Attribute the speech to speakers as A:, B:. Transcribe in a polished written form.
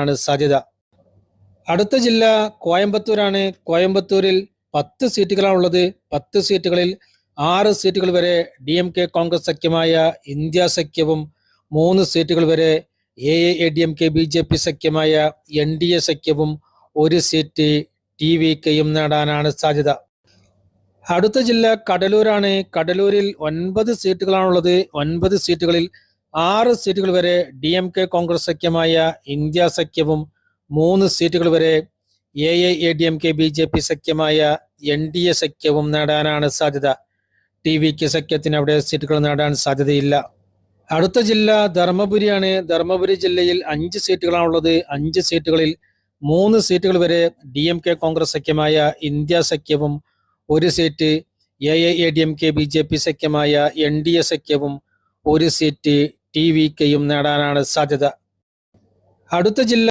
A: നേടാനാണ് സാധ്യത. അടുത്ത ജില്ല കോയമ്പത്തൂരാണ്. കോയമ്പത്തൂരിൽ 10 സീറ്റുകളാണുള്ളത്. 10 സീറ്റുകളിൽ 6 സീറ്റുകൾ വരെ DMK കോൺഗ്രസ് സഖ്യമായ ഇന്ത്യ സഖ്യവും 3 സീറ്റുകൾ വരെ AIADMK BJP സഖ്യമായ NDA സഖ്യവും 1 സീറ്റ് TVKയും നേടാനാണ് സാധ്യത. അടുത്ത ജില്ല കഡലൂരാണ്. കഡലൂരിൽ 9 സീറ്റുകളാണുള്ളത്. 9 സീറ്റുകളിൽ 6 സീറ്റുകൾ വരെ DMK കോൺഗ്രസ് സഖ്യമായ ഇന്ത്യ സഖ്യവും 3 സീറ്റുകൾ വരെ AIADMK BJP സഖ്യമായ NDA സഖ്യവും നേടാനാണ് സാധ്യത. TVK സഖ്യത്തിന് അവിടെ സീറ്റുകൾ നേടാൻ സാധ്യതയില്ല. അടുത്ത ജില്ല ധർമ്മപുരിയാണ്. ധർമ്മപുരി ജില്ലയിൽ 5 സീറ്റുകളാണുള്ളത്. 5 സീറ്റുകളിൽ 3 സീറ്റുകൾ വരെ DMK കോൺഗ്രസ് സഖ്യമായ ഇന്ത്യ സഖ്യവും 1 സീറ്റ് AIADMK BJP സഖ്യമായ NDA സഖ്യവും 1 സീറ്റ് TVKയും നേടാനാണ് സാധ്യത. അടുത്ത ജില്ല